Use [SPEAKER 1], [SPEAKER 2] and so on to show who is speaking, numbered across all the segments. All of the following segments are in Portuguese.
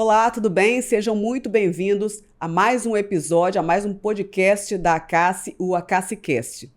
[SPEAKER 1] Olá, tudo bem? Sejam muito bem-vindos a mais um episódio, a mais um podcast da Acassi, o AcassiCast.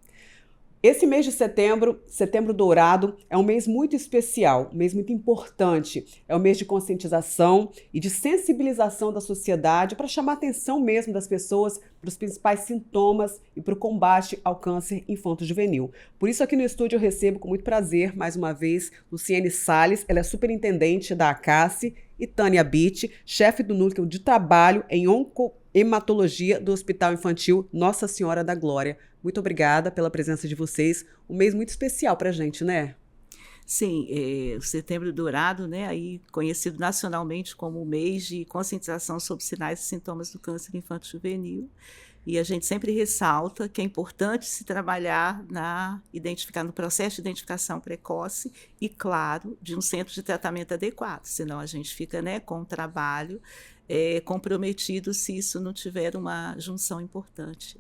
[SPEAKER 1] Esse mês de setembro, Setembro Dourado, é um mês muito especial, um mês muito importante. É um mês de conscientização e de sensibilização da sociedade para chamar a atenção mesmo das pessoas para os principais sintomas e para o combate ao câncer infanto-juvenil. Por isso, aqui no estúdio eu recebo com muito prazer, mais uma vez, Luciene Salles, ela é superintendente da Acassi, e Tânia Bitt, chefe do Núcleo de Trabalho em Oncohematologia do Hospital Infantil Nossa Senhora da Glória. Muito obrigada pela presença de vocês. Um mês muito especial para a gente, né?
[SPEAKER 2] Sim, o Setembro Dourado, né, aí conhecido nacionalmente como o mês de conscientização sobre sinais e sintomas do câncer infanto-juvenil. E a gente sempre ressalta que é importante se trabalhar no processo de identificação precoce e, claro, de um centro de tratamento adequado, senão a gente fica, né, com o trabalho comprometido se isso não tiver uma junção importante.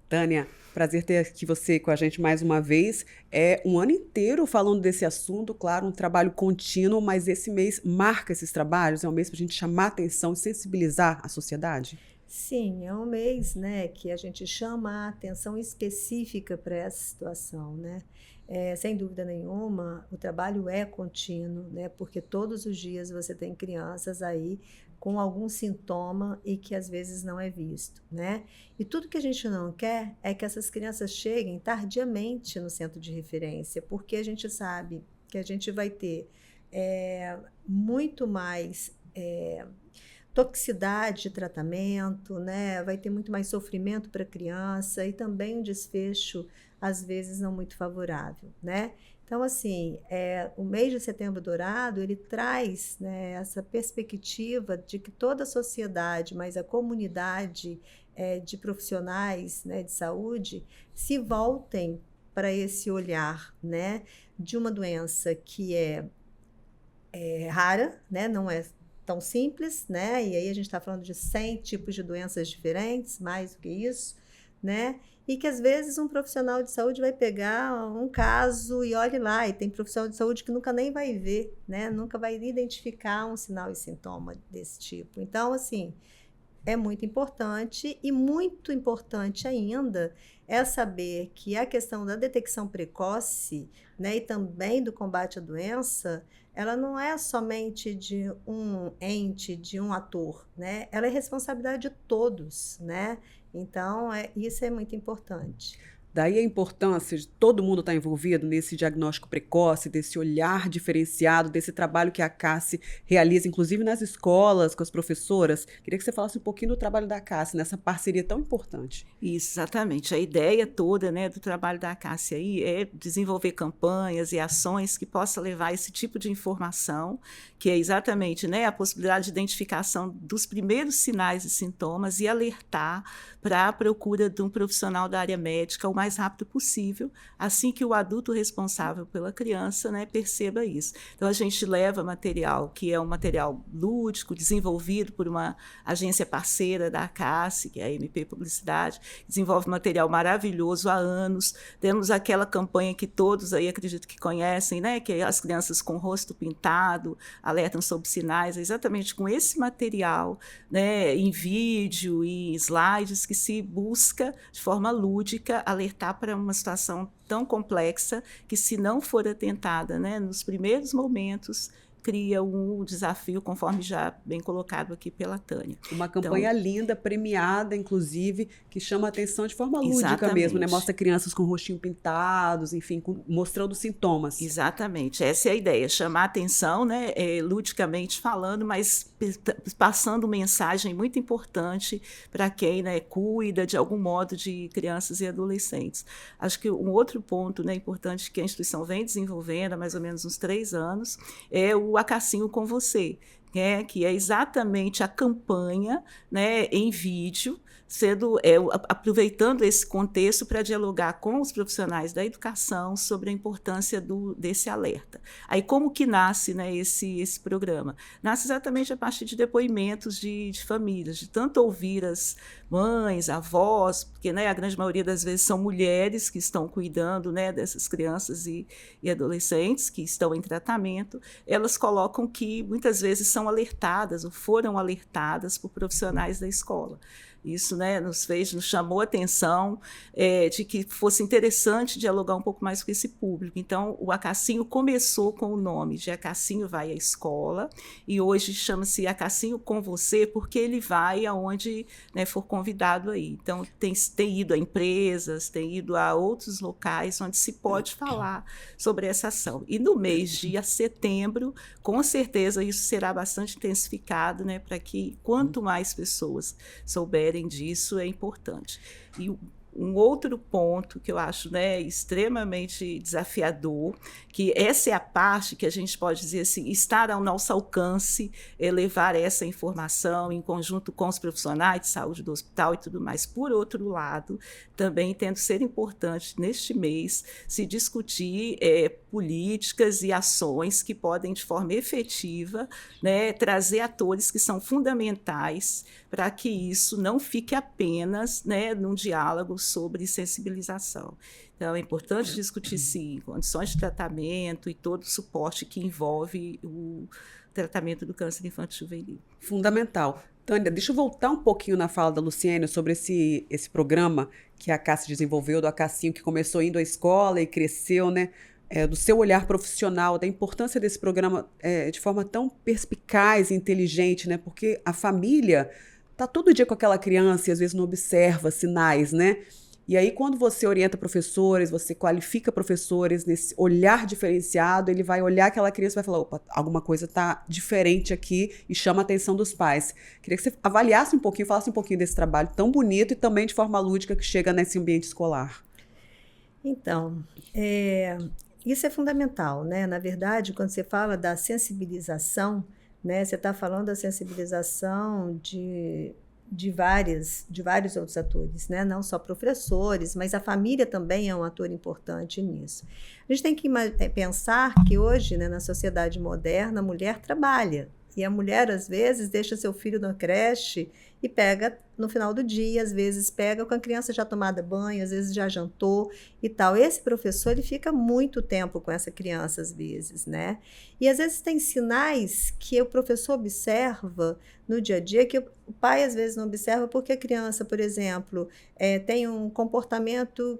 [SPEAKER 1] Tânia, prazer ter aqui você com a gente mais uma vez. É um ano inteiro falando desse assunto, claro, um trabalho contínuo, mas esse mês marca esses trabalhos? É um mês para a gente chamar a atenção e sensibilizar a sociedade?
[SPEAKER 3] Sim, é um mês, né, que a gente chama a atenção específica para essa situação, né? Sem dúvida nenhuma, o trabalho é contínuo, né? Porque todos os dias você tem crianças aí com algum sintoma e que às vezes não é visto, né? E tudo que a gente não quer é que essas crianças cheguem tardiamente no centro de referência, porque a gente sabe que a gente vai ter muito mais toxicidade de tratamento, né? Vai ter muito mais sofrimento para a criança e também um desfecho, às vezes, não muito favorável, né? Então, assim, o mês de Setembro Dourado, ele traz, né, essa perspectiva de que toda a sociedade, mas a comunidade de profissionais, né, de saúde, se voltem para esse olhar, né, de uma doença que é rara, né, não é tão simples, né? E aí a gente está falando de 100 tipos de doenças diferentes, mais do que isso, né? E que às vezes um profissional de saúde vai pegar um caso e olhe lá, e tem profissional de saúde que nunca nem vai ver, né? Nunca vai identificar um sinal e sintoma desse tipo. Então, assim, é muito importante e muito importante ainda é saber que a questão da detecção precoce, né, e também do combate à doença, ela não é somente de um ente, de um ator, né? Ela é responsabilidade de todos, né? Então, isso é muito importante.
[SPEAKER 1] Daí a importância de todo mundo estar envolvido nesse diagnóstico precoce, desse olhar diferenciado, desse trabalho que a Acassi realiza, inclusive nas escolas, com as professoras. Queria que você falasse um pouquinho do trabalho da Acassi, nessa parceria tão importante.
[SPEAKER 2] Isso, exatamente. A ideia toda, né, do trabalho da Acassi aí é desenvolver campanhas e ações que possam levar esse tipo de informação, que é exatamente, né, a possibilidade de identificação dos primeiros sinais e sintomas e alertar para a procura de um profissional da área médica o mais rápido possível, assim que o adulto responsável pela criança, né, perceba isso. Então, a gente leva material que é um material lúdico, desenvolvido por uma agência parceira da Acassi, que é a MP Publicidade, desenvolve material maravilhoso há anos. Temos aquela campanha que todos aí acredito que conhecem, né, que é as crianças com o rosto pintado alertam sobre sinais, é exatamente com esse material, né, em vídeo e slides que se busca, de forma lúdica, alertar para uma situação tão complexa que, se não for atentada, né, nos primeiros momentos, cria um desafio, conforme já bem colocado aqui pela Tânia.
[SPEAKER 1] Uma campanha linda, premiada, inclusive, que chama a atenção de forma lúdica
[SPEAKER 2] Exatamente.
[SPEAKER 1] mesmo, né? Mostra crianças com o rostinho pintados, enfim, mostrando sintomas.
[SPEAKER 2] Exatamente, essa é a ideia, chamar a atenção, né, ludicamente falando, mas passando mensagem muito importante para quem, né, cuida de algum modo de crianças e adolescentes. Acho que um outro ponto, né, importante que a instituição vem desenvolvendo há mais ou menos uns 3 anos é o Acassinho com Você, que é exatamente a campanha, né, em vídeo, aproveitando esse contexto para dialogar com os profissionais da educação sobre a importância desse alerta. Aí, como que nasce, né, esse programa? Nasce exatamente a partir de depoimentos de famílias, de tanto ouvir as mães, avós, porque, né, a grande maioria das vezes são mulheres que estão cuidando, né, dessas crianças e adolescentes que estão em tratamento. Elas colocam que muitas vezes são são alertadas ou foram alertadas por profissionais da escola. Isso, né, nos chamou a atenção de que fosse interessante dialogar um pouco mais com esse público. Então, o Acassinho começou com o nome de Acassinho Vai à Escola, e hoje chama-se Acassinho com Você, porque ele vai aonde, né, for convidado aí. Então, tem ido a empresas, tem ido a outros locais onde se pode falar sobre essa ação. E no mês de setembro, com certeza, isso será bastante intensificado, né, para que quanto mais pessoas souberem disso, é importante. E um outro ponto que eu acho, né, extremamente desafiador, que essa é a parte que a gente pode dizer assim, estar ao nosso alcance, levar essa informação em conjunto com os profissionais de saúde do hospital e tudo mais. Por outro lado, também entendo ser importante, neste mês, se discutir políticas e ações que podem, de forma efetiva, né, trazer atores que são fundamentais para que isso não fique apenas, né, num diálogo sobre sensibilização. Então, é importante discutir, sim, condições de tratamento e todo o suporte que envolve o tratamento do câncer infantil juvenil.
[SPEAKER 1] Fundamental. Tânia, deixa eu voltar um pouquinho na fala da Luciene sobre esse programa que a Cássia desenvolveu, do Acassinho, que começou indo à escola e cresceu, né? Do seu olhar profissional, da importância desse programa de forma tão perspicaz e inteligente, né? Porque a família está todo dia com aquela criança e às vezes não observa sinais, né? E aí, quando você orienta professores, você qualifica professores nesse olhar diferenciado, ele vai olhar aquela criança e vai falar, opa, alguma coisa está diferente aqui e chama a atenção dos pais. Queria que você avaliasse um pouquinho, falasse um pouquinho desse trabalho tão bonito e também de forma lúdica que chega nesse ambiente escolar.
[SPEAKER 3] Então, isso é fundamental, né? Na verdade, quando você fala da sensibilização, né, você está falando da sensibilização de vários outros atores, né? Não só professores, mas a família também é um ator importante nisso. A gente tem que pensar que hoje, né, na sociedade moderna, a mulher trabalha. E a mulher, às vezes, deixa seu filho na creche e pega no final do dia, às vezes pega com a criança já tomada banho, às vezes já jantou e tal. Esse professor, ele fica muito tempo com essa criança, às vezes, né? E às vezes tem sinais que o professor observa no dia a dia, que o pai às vezes não observa, porque a criança, por exemplo, tem um comportamento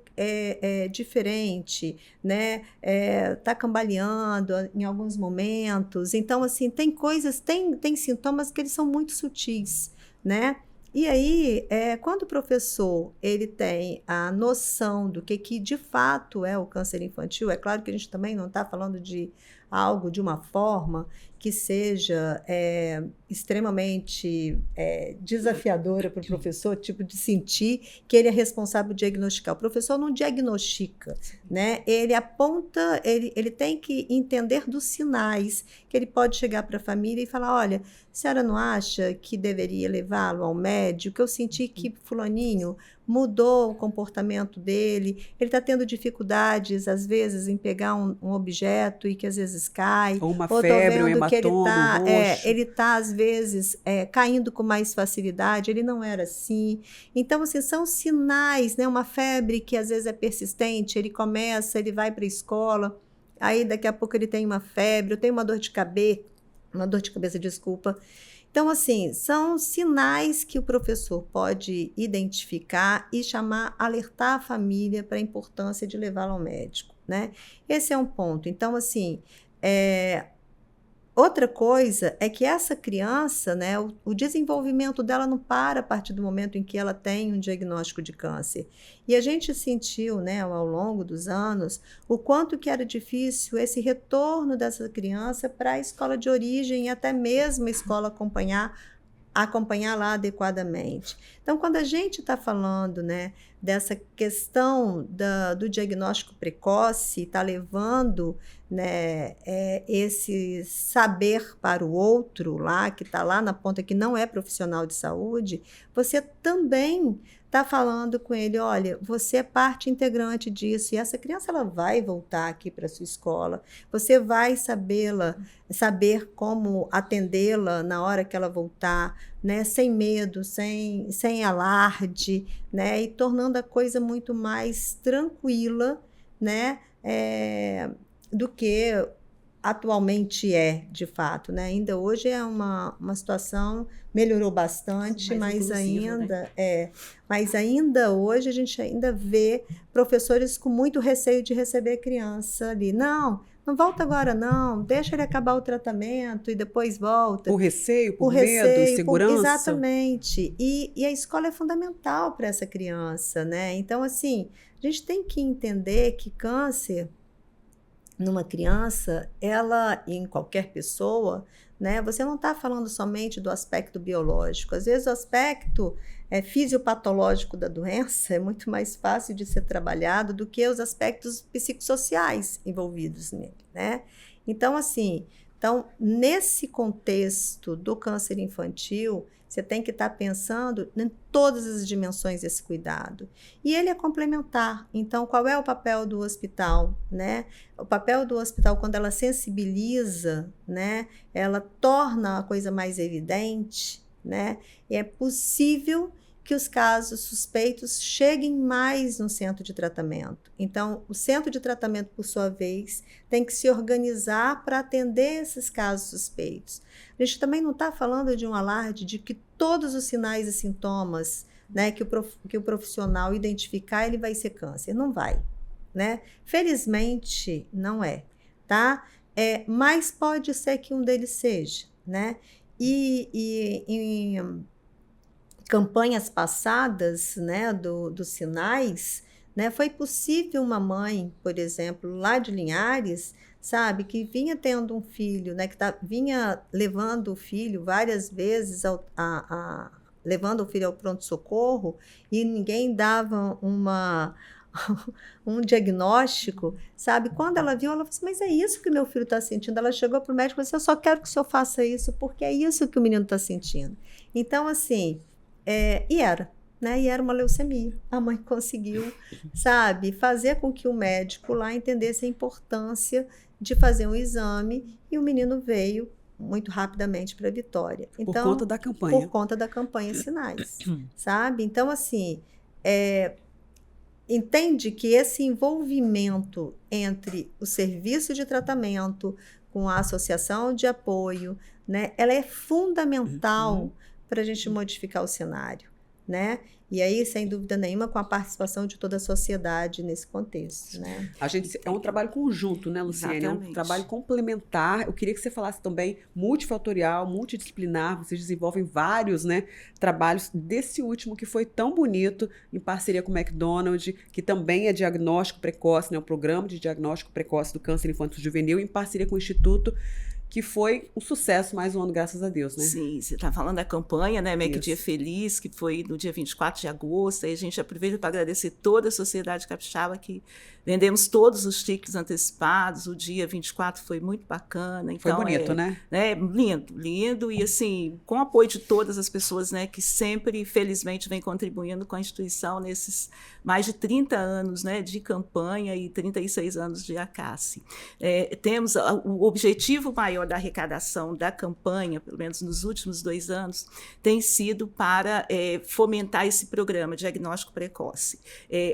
[SPEAKER 3] diferente, né? Tá cambaleando em alguns momentos. Então, assim, tem coisas, tem sintomas que eles são muito sutis, né? E aí, quando o professor ele tem a noção do que de fato é o câncer infantil, é claro que a gente também não está falando de algo de uma forma que seja extremamente desafiadora para o professor, tipo de sentir que ele é responsável por diagnosticar. O professor não diagnostica, né? Ele aponta, ele tem que entender dos sinais que ele pode chegar para a família e falar, olha, a senhora não acha que deveria levá-lo ao médico? Eu senti que fulaninho mudou o comportamento dele, ele está tendo dificuldades, às vezes, em pegar um objeto e que às vezes cai.
[SPEAKER 1] Ou uma febre, um hematoma,
[SPEAKER 3] ele está, às vezes, caindo com mais facilidade, ele não era assim. Então, assim, são sinais, né? Uma febre que às vezes é persistente, ele vai para a escola, aí daqui a pouco ele tem uma febre, ou tem uma dor de cabeça, desculpa. Então, assim, são sinais que o professor pode identificar e alertar a família para a importância de levá-lo ao médico, né? Esse é um ponto. Então, assim, outra coisa é que essa criança, né, o desenvolvimento dela não para a partir do momento em que ela tem um diagnóstico de câncer. E a gente sentiu, né, ao longo dos anos, o quanto que era difícil esse retorno dessa criança para a escola de origem e até mesmo a escola acompanhar lá adequadamente. Então, quando a gente está falando, né, dessa questão do diagnóstico precoce, está levando, né, esse saber para o outro lá, que está lá na ponta, que não é profissional de saúde, você também está falando com ele, olha, você é parte integrante disso, e essa criança ela vai voltar aqui para a sua escola, você vai saber como atendê-la na hora que ela voltar, né, sem medo, sem alarde, né, e tornando a coisa muito mais tranquila, né, do que atualmente é, de fato, né? Ainda hoje é uma situação, melhorou bastante, mas ainda
[SPEAKER 2] né?
[SPEAKER 3] mas ainda hoje a gente ainda vê professores com muito receio de receber a criança ali. Não volta agora não, deixa ele acabar o tratamento e depois volta.
[SPEAKER 1] Por receio, por medo, insegurança.
[SPEAKER 3] Exatamente. E a escola é fundamental para essa criança, né? Então, assim, a gente tem que entender que câncer numa criança, ela, em qualquer pessoa, né, você não está falando somente do aspecto biológico. Às vezes o aspecto fisiopatológico da doença é muito mais fácil de ser trabalhado do que os aspectos psicossociais envolvidos nele, né? Então, assim, nesse contexto do câncer infantil, você tem que estar pensando em todas as dimensões desse cuidado. E ele é complementar. Então, qual é o papel do hospital, né? O papel do hospital, quando ela sensibiliza, né? Ela torna a coisa mais evidente, né? E é possível que os casos suspeitos cheguem mais no centro de tratamento. Então, o centro de tratamento, por sua vez, tem que se organizar para atender esses casos suspeitos. A gente também não está falando de um alarde de que todos os sinais e sintomas, né, que o profissional identificar, ele vai ser câncer. Não vai, né? Felizmente, não é, tá? Mas pode ser que um deles seja, né? Em campanhas passadas, né, dos sinais, né, foi possível uma mãe, por exemplo, lá de Linhares, sabe, que vinha tendo um filho, né, que vinha levando o filho várias vezes, levando o filho ao pronto-socorro, e ninguém dava um diagnóstico, sabe? Quando ela viu, ela falou assim, mas é isso que meu filho está sentindo. Ela chegou para o médico e falou assim, eu só quero que o senhor faça isso, porque é isso que o menino está sentindo. Então, assim, e era uma leucemia. A mãe conseguiu, sabe, fazer com que o médico lá entendesse a importância de fazer um exame, e o menino veio muito rapidamente para a vitória. Então,
[SPEAKER 1] por conta da campanha.
[SPEAKER 3] Por conta da campanha Sinais, sabe? Então, assim, entende que esse envolvimento entre o serviço de tratamento com a associação de apoio, né, ela é fundamental para a gente modificar o cenário, né? E aí, sem dúvida nenhuma, com a participação de toda a sociedade nesse contexto, né?
[SPEAKER 1] É um trabalho conjunto, né, Luciene?
[SPEAKER 2] Exatamente.
[SPEAKER 1] É um trabalho complementar. Eu queria que você falasse também multifatorial, multidisciplinar. Vocês desenvolvem vários, né, trabalhos. Desse último que foi tão bonito, em parceria com o McDonald's, que também é diagnóstico precoce, né, o programa de diagnóstico precoce do câncer infanto-juvenil, em parceria com o Instituto, que foi um sucesso mais um ano, graças a Deus, né?
[SPEAKER 2] Sim, você está falando da campanha, né, MEC Dia Feliz, que foi no dia 24 de agosto, e a gente aproveita para agradecer toda a sociedade capixaba, que vendemos todos os tickets antecipados, o dia 24 foi muito bacana. Então,
[SPEAKER 1] foi bonito, né?
[SPEAKER 2] Lindo, e assim, com o apoio de todas as pessoas, né, que sempre, felizmente, vem contribuindo com a instituição nesses mais de 30 anos, né, de campanha e 36 anos de ACACE. Temos o objetivo maior da arrecadação da campanha, pelo menos nos últimos 2 anos, tem sido para fomentar esse programa diagnóstico precoce.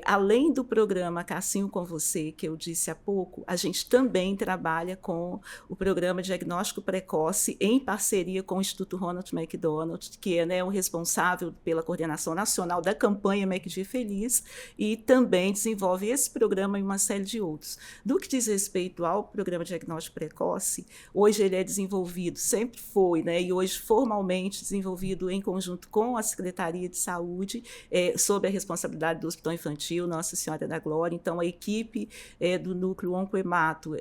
[SPEAKER 2] Além do programa Cassinho com Você, que eu disse há pouco, a gente também trabalha com o programa diagnóstico precoce em parceria com o Instituto Ronald McDonald, que é, né, o responsável pela coordenação nacional da campanha MEC Dia Feliz, e também desenvolve esse programa e uma série de outros. Do que diz respeito ao programa diagnóstico precoce, hoje ele é desenvolvido, sempre foi, né, e hoje formalmente desenvolvido em conjunto com a Secretaria de Saúde, sob a responsabilidade do Hospital Infantil Nossa Senhora da Glória. Então, a equipe do Núcleo Oncohemato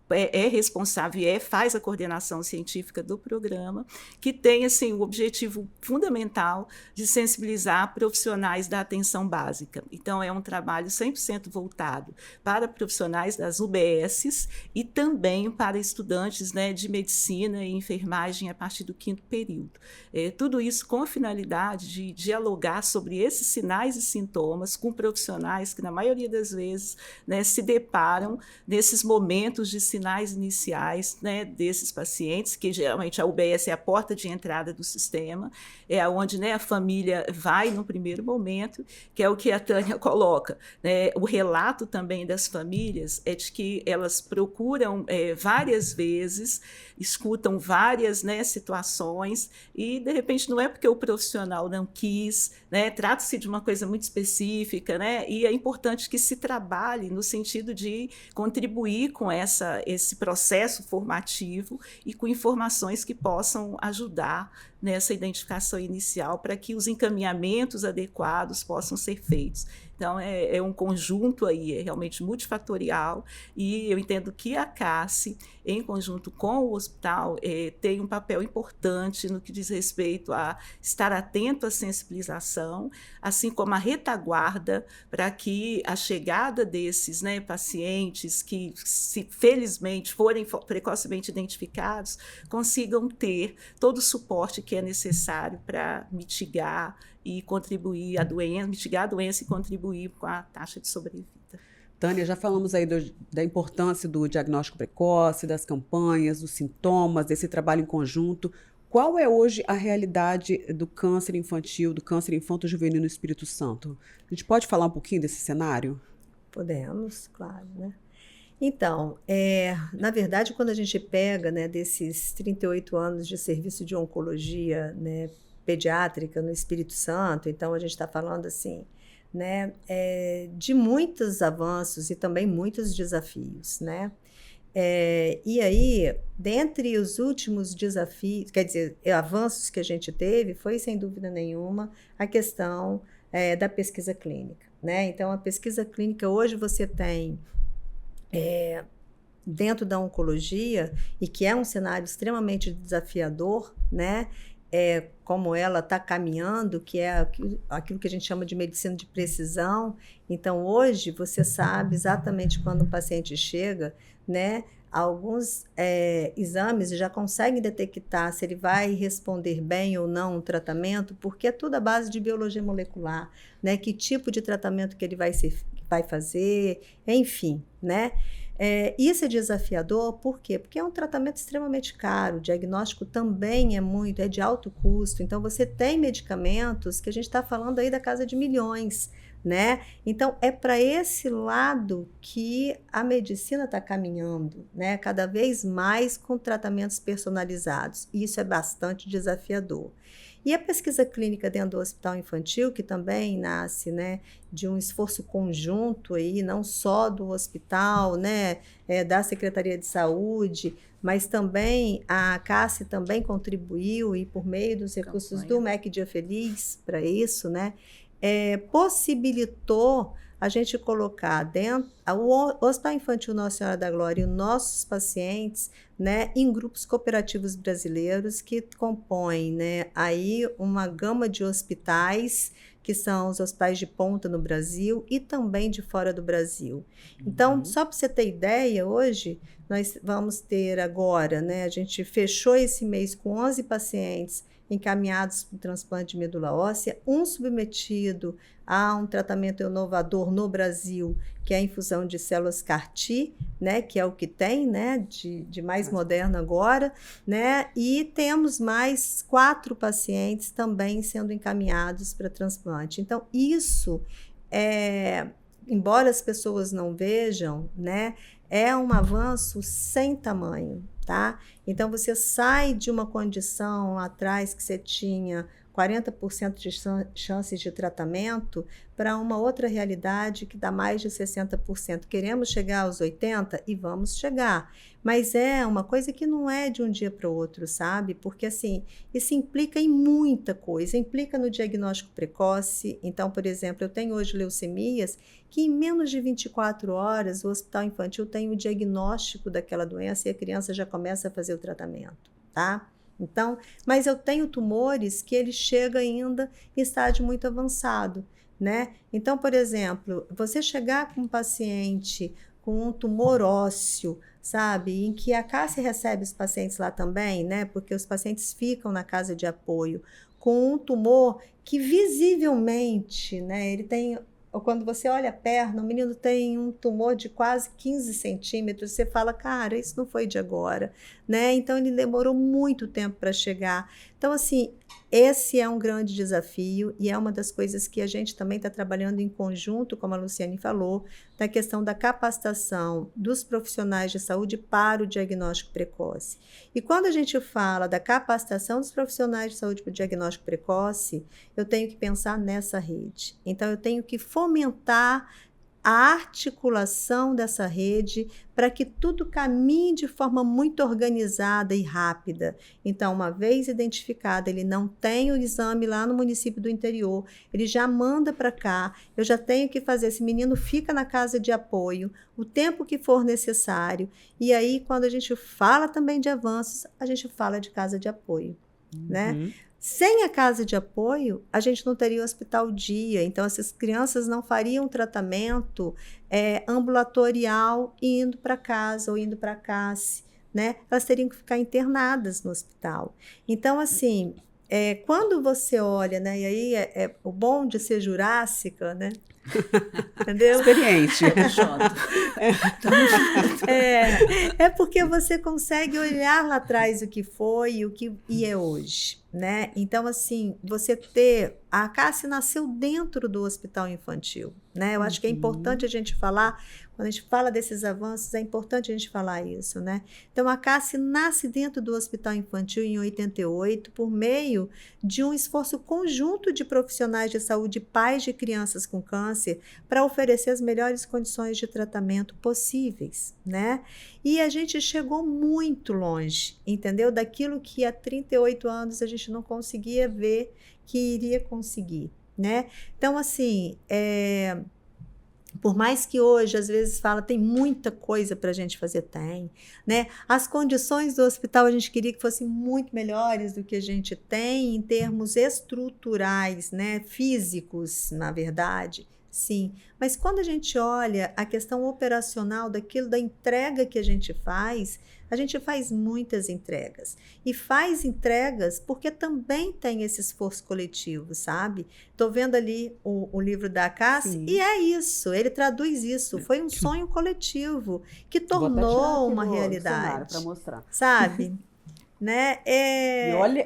[SPEAKER 2] é responsável e faz a coordenação científica do programa, que tem assim, o objetivo fundamental de sensibilizar profissionais da atenção básica. Então, é um trabalho 100% voltado para profissionais das UBSs e também para estudantes, né, de medicina e enfermagem a partir do 5º período. Tudo isso com a finalidade de dialogar sobre esses sinais e sintomas com profissionais que, na maioria das vezes, né, se deparam nesses momentos de sinais iniciais, né, desses pacientes, que geralmente a UBS é a porta de entrada do sistema, é onde, né, a família vai no primeiro momento, que é o que a Tânia coloca, né? O relato também das famílias é de que elas procuram várias vezes, escutam várias, né, situações, e de repente não é porque o profissional não quis, né, trata-se de uma coisa muito específica, né, e é importante que se trabalhe no sentido de contribuir com esse processo formativo e com informações que possam ajudar nessa identificação inicial para que os encaminhamentos adequados possam ser feitos. Então, é um conjunto aí, é realmente multifatorial, e eu entendo que a CASSE, em conjunto com o hospital, tem um papel importante no que diz respeito a estar atento à sensibilização, assim como a retaguarda, para que a chegada desses, né, pacientes que, se felizmente forem precocemente identificados, consigam ter todo o suporte que é necessário para mitigar e contribuir mitigar a doença e contribuir com a taxa de sobrevida.
[SPEAKER 1] Tânia, já falamos aí da importância do diagnóstico precoce, das campanhas, dos sintomas, desse trabalho em conjunto. Qual é hoje a realidade do câncer infantil, do câncer infanto-juvenil no Espírito Santo? A gente pode falar um pouquinho desse cenário?
[SPEAKER 3] Podemos, claro, né? Então, na verdade, quando a gente pega, né, desses 38 anos de serviço de oncologia, né, pediátrica no Espírito Santo, então a gente está falando assim, né, de muitos avanços e também muitos desafios, né? E aí, dentre os últimos desafios, quer dizer, avanços que a gente teve, foi sem dúvida nenhuma a questão da pesquisa clínica, né? Então, a pesquisa clínica hoje você tem dentro da oncologia, e que é um cenário extremamente desafiador, né? Como ela está caminhando, que é aquilo que a gente chama de medicina de precisão. Então, hoje, você sabe exatamente quando o paciente chega, né? Alguns exames já conseguem detectar se ele vai responder bem ou não ao tratamento, porque é tudo à base de biologia molecular, né? Que tipo de tratamento que ele vai fazer, enfim, né? Isso é desafiador, por quê? Porque é um tratamento extremamente caro, o diagnóstico também é de alto custo, então você tem medicamentos que a gente está falando aí da casa de milhões, né? Então, é para esse lado que a medicina está caminhando, né? Cada vez mais com tratamentos personalizados, e isso é bastante desafiador. E a pesquisa clínica dentro do hospital infantil, que também nasce, né, de um esforço conjunto aí, não só do hospital, né, da Secretaria de Saúde, mas também a CASSE também contribuiu, e por meio dos recursos do MEC Dia Feliz para isso, né, possibilitou a gente colocar dentro o Hospital Infantil Nossa Senhora da Glória e os nossos pacientes, né, em grupos cooperativos brasileiros que compõem, né, aí uma gama de hospitais, que são os hospitais de ponta no Brasil e também de fora do Brasil. Então, só para você ter ideia, hoje nós vamos ter agora, né, a gente fechou esse mês com 11 pacientes encaminhados para o transplante de medula óssea, um submetido a um tratamento inovador no Brasil, que é a infusão de células CAR-T, né, que é o que tem, né, de mais moderno agora, né, e temos mais 4 pacientes também sendo encaminhados para transplante. Então, isso embora as pessoas não vejam, né, é um avanço sem tamanho, tá? Então, você sai de uma condição lá atrás que você tinha 40% de chances de tratamento para uma outra realidade que dá mais de 60%. Queremos chegar aos 80% e vamos chegar. Mas é uma coisa que não é de um dia para o outro, sabe? Porque, assim, isso implica em muita coisa. Implica no diagnóstico precoce. Então, por exemplo, eu tenho hoje leucemias que em menos de 24 horas o hospital infantil tem o diagnóstico daquela doença e a criança já começa a fazer o tratamento, tá? Então, mas eu tenho tumores que ele chega ainda em estágio muito avançado, né? Então, por exemplo, você chegar com um paciente com um tumor ósseo, sabe? Em que a CASSE recebe os pacientes lá também, né? Porque os pacientes ficam na casa de apoio com um tumor que visivelmente, né? Ele tem ou quando você olha a perna, o menino tem um tumor de quase 15 centímetros, você fala, cara, isso não foi de agora, né? Então, ele demorou muito tempo para chegar. Então, assim, esse é um grande desafio e é uma das coisas que a gente também está trabalhando em conjunto, como a Luciane falou, da questão da capacitação dos profissionais de saúde para o diagnóstico precoce. E quando a gente fala da capacitação dos profissionais de saúde para o diagnóstico precoce, eu tenho que pensar nessa rede. Então, eu tenho que fomentar a articulação dessa rede para que tudo caminhe de forma muito organizada e rápida. Então, uma vez identificado, ele não tem o exame lá no município do interior, ele já manda para cá, eu já tenho que fazer, esse menino fica na casa de apoio, o tempo que for necessário, e aí, quando a gente fala também de avanços, a gente fala de casa de apoio, né? Sem a casa de apoio, a gente não teria o hospital dia, então essas crianças não fariam tratamento ambulatorial indo para casa ou indo para a CASSE, né? Elas teriam que ficar internadas no hospital. Então, assim, quando você olha, né? E aí o bom de ser jurássica, né? Entendeu?
[SPEAKER 1] Experiente.
[SPEAKER 3] É porque você consegue olhar lá atrás o que foi e o que é hoje, né? Então, assim, a CASSE nasceu dentro do hospital infantil, né? Eu acho que é importante a gente falar, quando a gente fala desses avanços, é importante a gente falar isso, né? Então, a CASSE nasce dentro do hospital infantil em 88, por meio de um esforço conjunto de profissionais de saúde, pais de crianças com câncer, para oferecer as melhores condições de tratamento possíveis, né? E a gente chegou muito longe, entendeu? Daquilo que há 38 anos a gente não conseguia ver que iria conseguir, né? Então, assim, por mais que hoje, às vezes, fala, tem muita coisa para a gente fazer, tem, né? As condições do hospital a gente queria que fossem muito melhores do que a gente tem em termos estruturais, né? Físicos, na verdade, sim. Mas quando a gente olha a questão operacional daquilo, da entrega que a gente faz muitas entregas. E faz entregas porque também tem esse esforço coletivo, sabe? Estou vendo ali o livro da CASSE e é isso, ele traduz isso. Foi um sonho coletivo que tornou uma realidade.
[SPEAKER 1] Para mostrar.
[SPEAKER 3] Sabe? Né?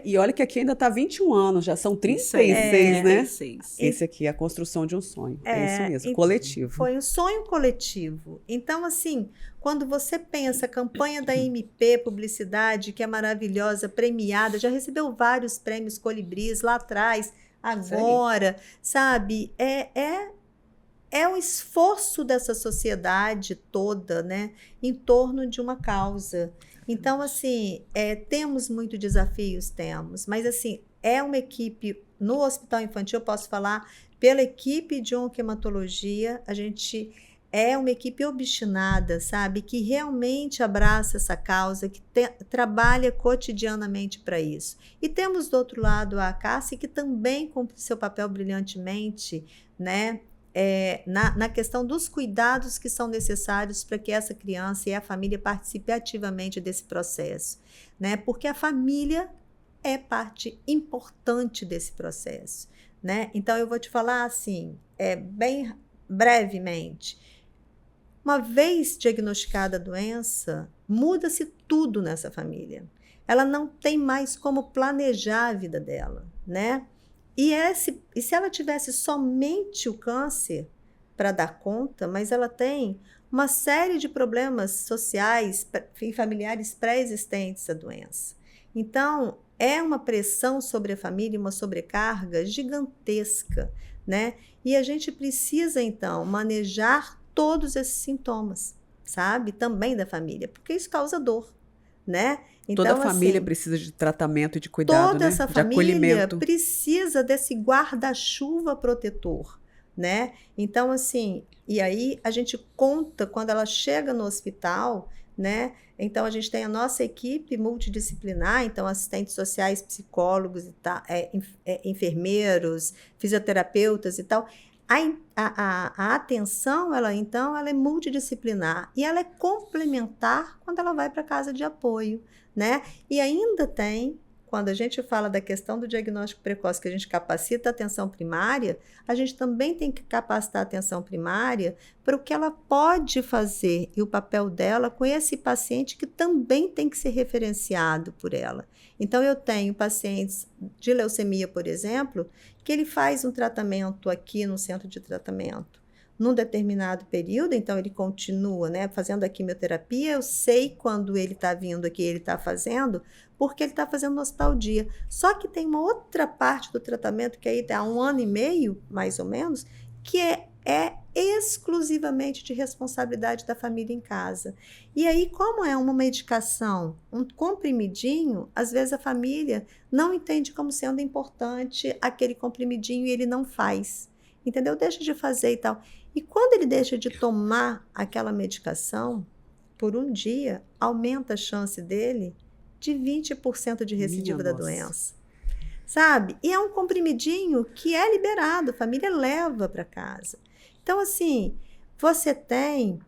[SPEAKER 1] E olha que aqui ainda está 21 anos, já são 36, né?
[SPEAKER 2] 36.
[SPEAKER 1] Esse aqui é a construção de um sonho. É isso mesmo, coletivo.
[SPEAKER 3] Foi um sonho coletivo. Então, assim, quando você pensa a campanha da MP Publicidade, que é maravilhosa, premiada, já recebeu vários prêmios Colibris lá atrás, agora, sabe? É o esforço dessa sociedade toda, né, em torno de uma causa. Então, assim, temos muitos desafios, mas, assim, é uma equipe, no Hospital Infantil, eu posso falar, pela equipe de onquematologia, a gente é uma equipe obstinada, sabe, que realmente abraça essa causa, que trabalha cotidianamente para isso. E temos, do outro lado, a CASSE, que também cumpre seu papel brilhantemente, né, na questão dos cuidados que são necessários para que essa criança e a família participem ativamente desse processo, né? Porque a família é parte importante desse processo, né? Então, eu vou te falar assim, bem brevemente. Uma vez diagnosticada a doença, muda-se tudo nessa família. Ela não tem mais como planejar a vida dela, né? E se ela tivesse somente o câncer para dar conta, mas ela tem uma série de problemas sociais e familiares pré-existentes à doença. Então, é uma pressão sobre a família, uma sobrecarga gigantesca, né? E a gente precisa, então, manejar todos esses sintomas, sabe? Também da família, porque isso causa dor, né? Então,
[SPEAKER 1] toda a família assim, precisa de tratamento e de cuidado,
[SPEAKER 3] toda essa
[SPEAKER 1] de
[SPEAKER 3] família
[SPEAKER 1] acolhimento.
[SPEAKER 3] Precisa desse guarda-chuva protetor, né? Então, assim, e aí a gente conta quando ela chega no hospital, né? Então, a gente tem a nossa equipe multidisciplinar, então assistentes sociais, psicólogos, e tal, enfermeiros, fisioterapeutas e tal. A atenção, ela é multidisciplinar e ela é complementar quando ela vai para a casa de apoio, né? E ainda tem, quando a gente fala da questão do diagnóstico precoce, que a gente capacita a atenção primária, a gente também tem que capacitar a atenção primária para o que ela pode fazer e o papel dela com esse paciente que também tem que ser referenciado por ela. Então, eu tenho pacientes de leucemia, por exemplo, que ele faz um tratamento aqui no centro de tratamento num determinado período, então ele continua, né, fazendo a quimioterapia. Eu sei quando ele está vindo aqui, ele está fazendo, porque ele está fazendo no hospital dia. Só que tem uma outra parte do tratamento, que aí há 1 ano e meio, mais ou menos, que é exclusivamente de responsabilidade da família em casa. E aí, como é uma medicação, um comprimidinho, às vezes a família não entende como sendo importante aquele comprimidinho e ele não faz. Entendeu? Deixa de fazer e tal. E quando ele deixa de tomar aquela medicação, por um dia, aumenta a chance dele de 20% de recidiva da doença. Sabe? E é um comprimidinho que é liberado, a família leva para casa. Então, assim, você tem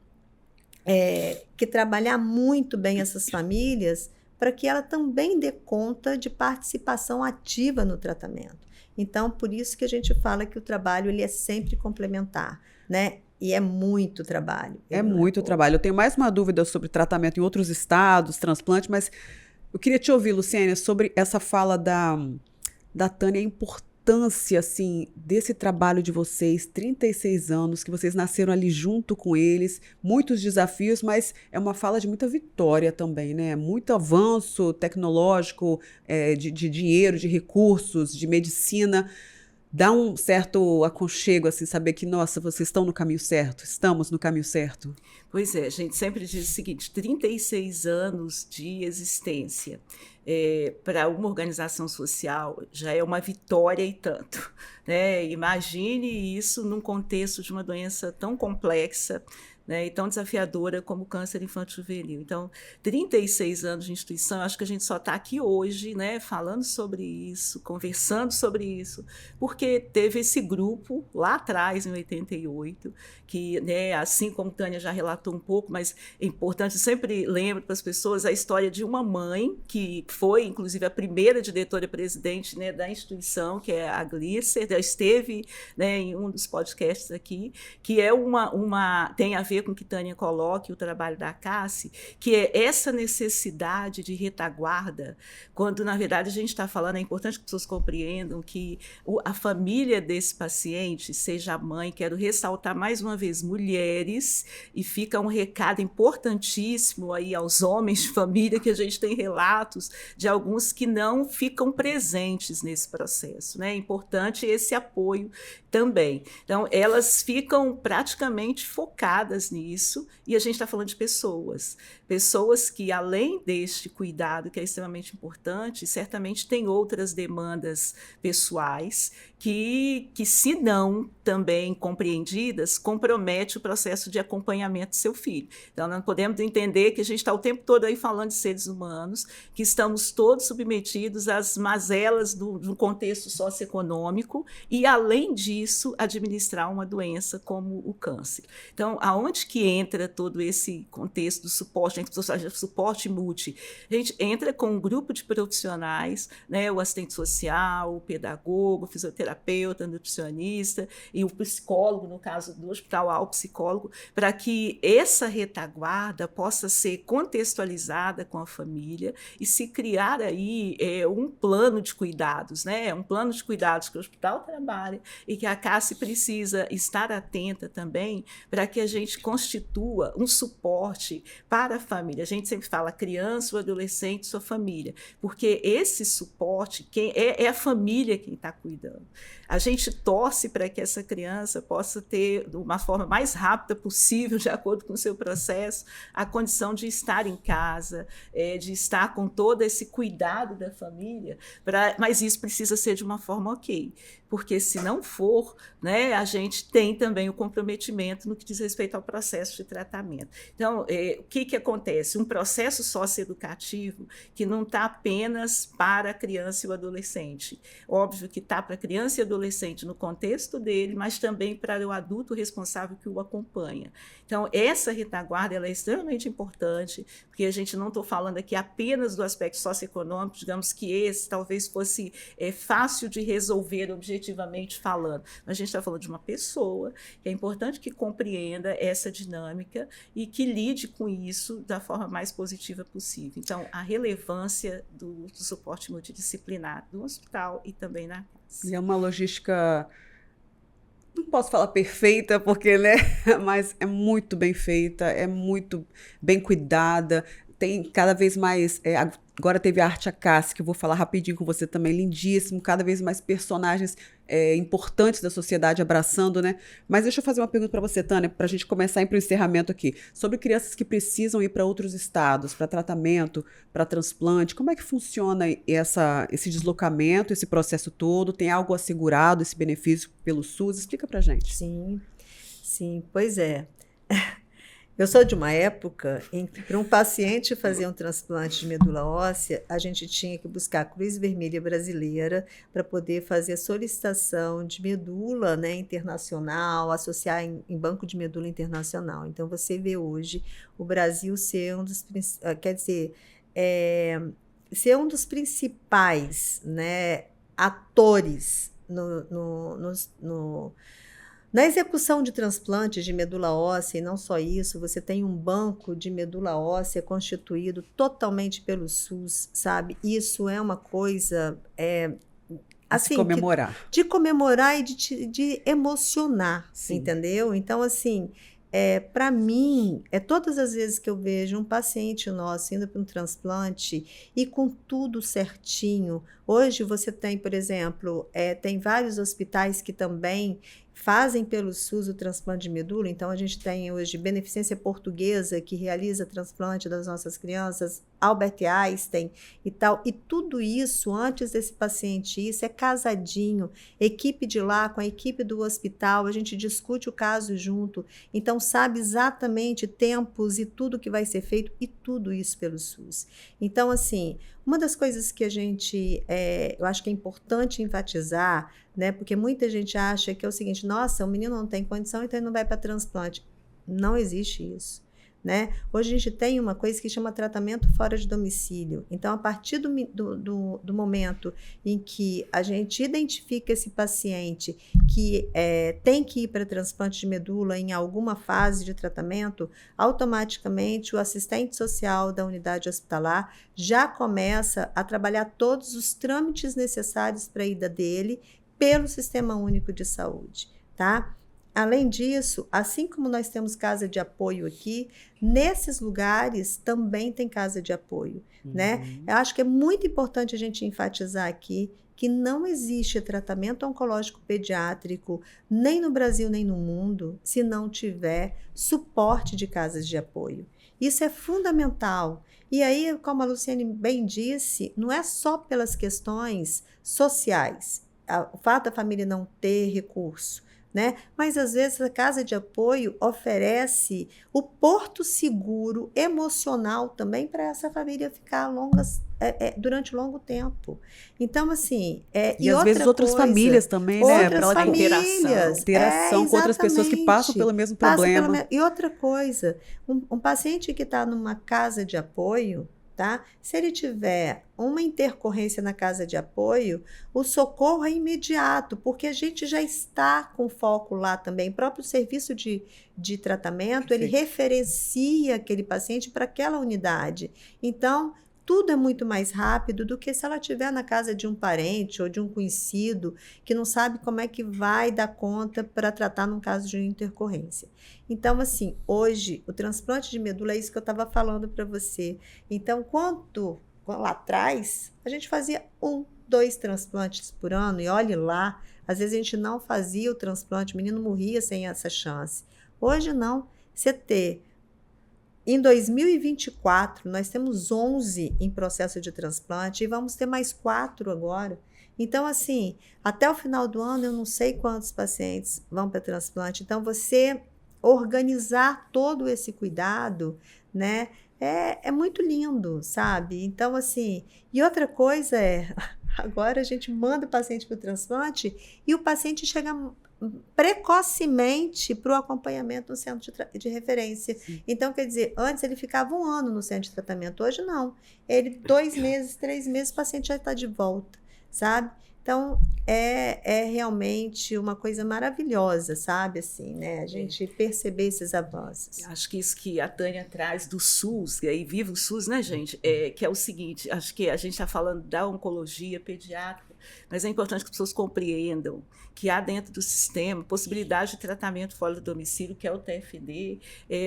[SPEAKER 3] que trabalhar muito bem essas famílias para que ela também dê conta de participação ativa no tratamento. Então, por isso que a gente fala que o trabalho ele é sempre complementar, né? E é muito trabalho.
[SPEAKER 1] É muito trabalho. Eu tenho mais uma dúvida sobre tratamento em outros estados, transplante, mas eu queria te ouvir, Luciene, sobre essa fala da Tânia, a importância, assim, desse trabalho de vocês, 36 anos, que vocês nasceram ali junto com eles, muitos desafios, mas é uma fala de muita vitória também, né? Muito avanço tecnológico, de dinheiro, de recursos, de medicina. Dá um certo aconchego, assim, saber que, nossa, vocês estão no caminho certo, estamos no caminho certo.
[SPEAKER 2] Pois é, a gente sempre diz o seguinte, 36 anos de existência para uma organização social já é uma vitória e tanto, né? Imagine isso num contexto de uma doença tão complexa, né, e tão desafiadora como o câncer infanto-juvenil. Então, 36 anos de instituição, acho que a gente só está aqui hoje, né, falando sobre isso, conversando sobre isso, porque teve esse grupo lá atrás, em 88, que, né, assim como a Tânia já relatou um pouco, mas é importante, eu sempre lembro para as pessoas a história de uma mãe, que foi, inclusive, a primeira diretora-presidente, né, da instituição, que é a Glisser, já esteve, né, em um dos podcasts aqui, que é tem a ver com o que Tânia coloca, o trabalho da Cassi, que é essa necessidade de retaguarda, quando, na verdade, a gente está falando, é importante que as pessoas compreendam que a família desse paciente, seja a mãe, quero ressaltar mais uma vez, mulheres, e fica um recado importantíssimo aí aos homens de família, que a gente tem relatos de alguns que não ficam presentes nesse processo, né? É importante esse apoio também. Então, elas ficam praticamente focadas nisso, e a gente está falando de pessoas que, além deste cuidado, que é extremamente importante, certamente tem outras demandas pessoais que se não também compreendidas, compromete o processo de acompanhamento do seu filho. Então, nós podemos entender que a gente está o tempo todo aí falando de seres humanos, que estamos todos submetidos às mazelas do contexto socioeconômico e, além disso, administrar uma doença como o câncer. Então, aonde que entra todo esse contexto do suporte, suporte multi? A gente entra com um grupo de profissionais, né, o assistente social, o pedagogo, o fisioterapeuta, o nutricionista e o psicólogo, no caso do hospital, ao psicólogo, para que essa retaguarda possa ser contextualizada com a família e se criar aí um plano de cuidados, né? Um plano de cuidados que o hospital trabalha e que a Cassi precisa estar atenta também para que a gente constitua um suporte para a família. A gente sempre fala criança, o adolescente, sua família, porque esse suporte é a família quem está cuidando. A gente torce para que essa criança possa ter, de uma forma mais rápida possível, de acordo com o seu processo, a condição de estar em casa, de estar com todo esse cuidado da família, mas isso precisa ser de uma forma ok, porque se não for, né, a gente tem também o comprometimento no que diz respeito ao processo de tratamento. Então, o que acontece? Um processo socioeducativo que não está apenas para a criança e o adolescente. Óbvio que está para a criança e adolescente no contexto dele, mas também para o adulto responsável que o acompanha. Então, essa retaguarda ela é extremamente importante, porque a gente não está falando aqui apenas do aspecto socioeconômico, digamos que esse talvez fosse fácil de resolver objetivamente falando, mas a gente está falando de uma pessoa que é importante que compreenda essa dinâmica e que lide com isso da forma mais positiva possível. Então, a relevância do suporte multidisciplinar do hospital e também na casa.
[SPEAKER 1] E é uma logística, não posso falar perfeita, porque, né? Mas é muito bem feita, é muito bem cuidada, tem cada vez mais... agora teve a Arte Acácia, que eu vou falar rapidinho com você também, lindíssimo, cada vez mais personagens importantes da sociedade abraçando, né? Mas deixa eu fazer uma pergunta para você, Tânia, para a gente começar a ir para o encerramento aqui. Sobre crianças que precisam ir para outros estados, para tratamento, para transplante, como é que funciona esse deslocamento, esse processo todo? Tem algo assegurado, esse benefício pelo SUS? Explica para a gente.
[SPEAKER 3] Sim, pois é. Eu sou de uma época em que, para um paciente fazer um transplante de medula óssea, a gente tinha que buscar a Cruz Vermelha Brasileira para poder fazer a solicitação de medula, né, internacional, associar em banco de medula internacional. Então, você vê hoje o Brasil ser um dos, ser um dos principais, né, atores na execução de transplantes de medula óssea, e não só isso, você tem um banco de medula óssea constituído totalmente pelo SUS, sabe? Isso é uma coisa... assim, de comemorar e de emocionar, sim, entendeu? Então, assim, para mim, todas as vezes que eu vejo um paciente nosso indo para um transplante e com tudo certinho, hoje você tem, por exemplo, tem vários hospitais que também fazem pelo SUS o transplante de medula. Então, a gente tem hoje Beneficência Portuguesa, que realiza transplante das nossas crianças, Albert Einstein e tal. E tudo isso, antes desse paciente ir, é casadinho, equipe de lá com a equipe do hospital, a gente discute o caso junto. Então, sabe exatamente tempos e tudo que vai ser feito, e tudo isso pelo SUS. Então, assim, uma das coisas que a gente, eu acho que é importante enfatizar, né, porque muita gente acha que é o seguinte: nossa, o menino não tem condição, então ele não vai para transplante. Não existe isso, né? Hoje a gente tem uma coisa que chama tratamento fora de domicílio. Então, a partir do momento em que a gente identifica esse paciente que tem que ir para transplante de medula em alguma fase de tratamento, automaticamente o assistente social da unidade hospitalar já começa a trabalhar todos os trâmites necessários para a ida dele pelo Sistema Único de Saúde, tá? Além disso, assim como nós temos casa de apoio aqui, nesses lugares também tem casa de apoio, né? Eu acho que é muito importante a gente enfatizar aqui que não existe tratamento oncológico pediátrico, nem no Brasil nem no mundo, se não tiver suporte de casas de apoio. Isso é fundamental. E aí, como a Luciane bem disse, não é só pelas questões sociais, o fato da família não ter recurso, né? Mas às vezes a casa de apoio oferece o porto seguro emocional também para essa família ficar durante longo tempo. Então, assim,
[SPEAKER 1] e às vezes outras famílias também, né? Para ela ter interação com outras pessoas que passam pelo mesmo problema.
[SPEAKER 3] E outra coisa, um paciente que está numa casa de apoio, tá? Se ele tiver uma intercorrência na casa de apoio, o socorro é imediato, porque a gente já está com foco lá também. O próprio serviço de tratamento, perfeito, ele referencia aquele paciente para aquela unidade. Então, tudo é muito mais rápido do que se ela estiver na casa de um parente ou de um conhecido que não sabe como é que vai dar conta para tratar num caso de intercorrência. Então, assim, hoje, o transplante de medula é isso que eu estava falando para você. Então, lá atrás, a gente fazia 1, 2 transplantes por ano, e olhe lá, às vezes a gente não fazia o transplante, o menino morria sem essa chance. Hoje não, em 2024, nós temos 11 em processo de transplante e vamos ter mais 4 agora. Então, assim, até o final do ano, eu não sei quantos pacientes vão para transplante. Então, você organizar todo esse cuidado, né? É muito lindo, sabe? Então, assim, e outra coisa agora a gente manda o paciente para o transplante e o paciente chega precocemente para o acompanhamento no centro de referência. Sim. Então, quer dizer, antes ele ficava 1 ano no centro de tratamento, hoje não. Ele, 2 meses, 3 meses, o paciente já está de volta, sabe? Então, é realmente uma coisa maravilhosa, sabe, assim, né? A gente perceber esses avanços.
[SPEAKER 2] Acho que isso que a Tânia traz do SUS, e aí viva o SUS, né, gente? Que é o seguinte, acho que a gente está falando da oncologia pediátrica, mas é importante que as pessoas compreendam que há dentro do sistema possibilidade de tratamento fora do domicílio, que é o TFD,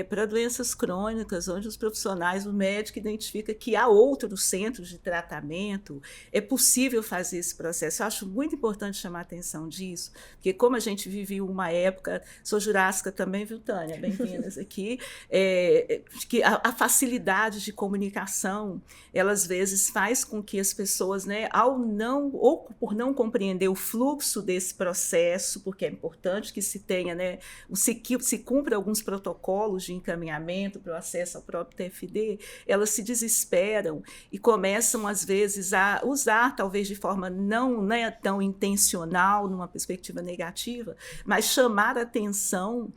[SPEAKER 2] para doenças crônicas, onde os profissionais, o médico identifica que há outros centros de tratamento, é possível fazer esse processo. Eu acho muito importante chamar a atenção disso, porque como a gente viveu uma época, sou jurássica também, viu, Tânia? Bem-vindas aqui, que a facilidade de comunicação, ela às vezes faz com que as pessoas, né, ou por não compreender o fluxo desse processo, porque é importante que se tenha, né, se cumpra alguns protocolos de encaminhamento para o acesso ao próprio TFD, elas se desesperam e começam, às vezes, a usar, talvez de forma não tão intencional, numa perspectiva negativa, mas chamar atenção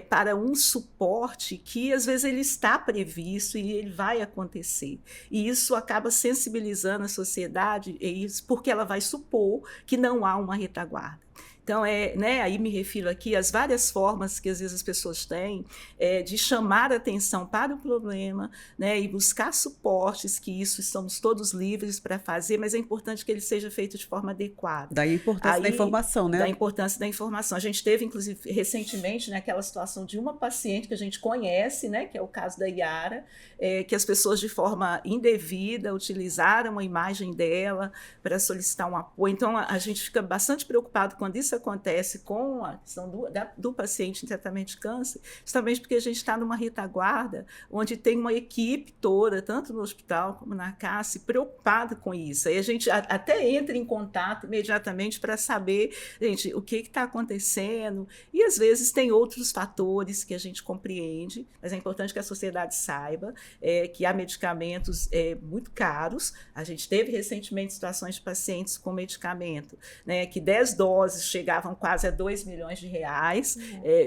[SPEAKER 2] para um suporte que, às vezes, ele está previsto e ele vai acontecer. E isso acaba sensibilizando a sociedade, porque ela vai supor que não há uma retaguarda. Então, né, aí me refiro aqui às várias formas que às vezes as pessoas têm de chamar a atenção para o problema, né, e buscar suportes, que isso estamos todos livres para fazer, mas é importante que ele seja feito de forma adequada.
[SPEAKER 1] Daí a importância da informação, né?
[SPEAKER 2] Da importância da informação. A gente teve, inclusive, recentemente, né, aquela situação de uma paciente que a gente conhece, né, que é o caso da Yara, que as pessoas, de forma indevida, utilizaram a imagem dela para solicitar um apoio. Então, a gente fica bastante preocupado quando isso acontece com a questão do paciente em tratamento de câncer, justamente porque a gente está numa retaguarda onde tem uma equipe toda, tanto no hospital como na CASSE, preocupada com isso. Aí a gente até entra em contato imediatamente para saber, gente, o que está acontecendo, e às vezes tem outros fatores que a gente compreende, mas é importante que a sociedade saiba que há medicamentos muito caros. A gente teve recentemente situações de pacientes com medicamento, né, que 10 doses chegavam quase a R$2 milhões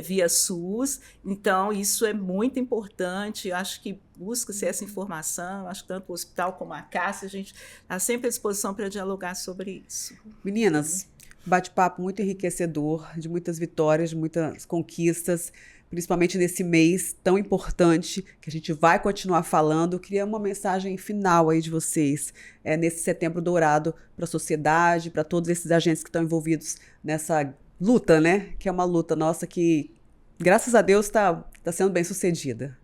[SPEAKER 2] via SUS. Então, isso é muito importante. Eu acho que busca-se essa informação. Acho que tanto o hospital como a CASSE, a gente está sempre à disposição para dialogar sobre isso.
[SPEAKER 1] Meninas, bate-papo muito enriquecedor, de muitas vitórias, de muitas conquistas, principalmente nesse mês tão importante que a gente vai continuar falando. Eu queria uma mensagem final aí de vocês, nesse Setembro Dourado, para a sociedade, para todos esses agentes que estão envolvidos nessa luta, né? Que é uma luta nossa que, graças a Deus, está sendo bem sucedida.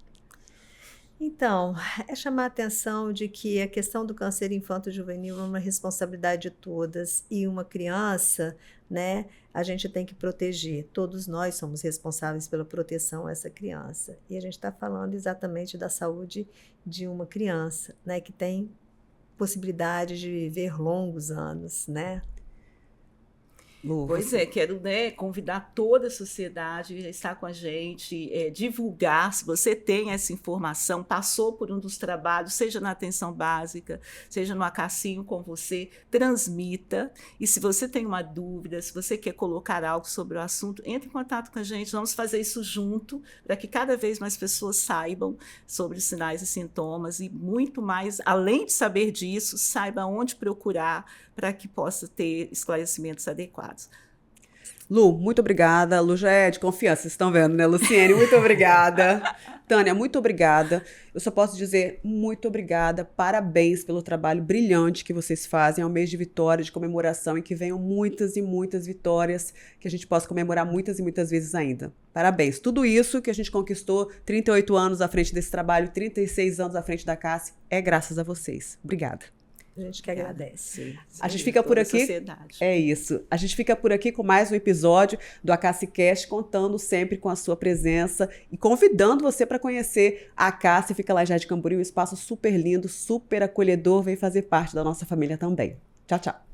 [SPEAKER 3] Então, é chamar a atenção de que a questão do câncer infanto-juvenil é uma responsabilidade de todas, e uma criança, né, a gente tem que proteger. Todos nós somos responsáveis pela proteção a essa criança. E a gente está falando exatamente da saúde de uma criança, né, que tem possibilidade de viver longos anos, né?
[SPEAKER 2] Pois quero, né, convidar toda a sociedade a estar com a gente, divulgar. Se você tem essa informação, passou por um dos trabalhos, seja na atenção básica, seja no Acassinho com você, transmita. E se você tem uma dúvida, se você quer colocar algo sobre o assunto, entre em contato com a gente. Vamos fazer isso junto, para que cada vez mais pessoas saibam sobre os sinais e sintomas, e muito mais, além de saber disso, saiba onde procurar para que possa ter esclarecimentos adequados.
[SPEAKER 1] Lu, muito obrigada. Lu já é de confiança, vocês estão vendo, né, Luciene? Muito obrigada. Tânia, muito obrigada. Eu só posso dizer muito obrigada, parabéns pelo trabalho brilhante que vocês fazem. É um mês de vitória, de comemoração, e que venham muitas e muitas vitórias, que a gente possa comemorar muitas e muitas vezes ainda. Parabéns. Tudo isso que a gente conquistou, 38 anos à frente desse trabalho, 36 anos à frente da CASSE, é graças a vocês. Obrigada.
[SPEAKER 3] A gente que agradece.
[SPEAKER 1] A gente fica por aqui. É isso. A gente fica por aqui com mais um episódio do ACASSEcast, contando sempre com a sua presença e convidando você para conhecer a CASSE. Fica lá em Jardim Camburi, um espaço super lindo, super acolhedor. Vem fazer parte da nossa família também. Tchau, tchau.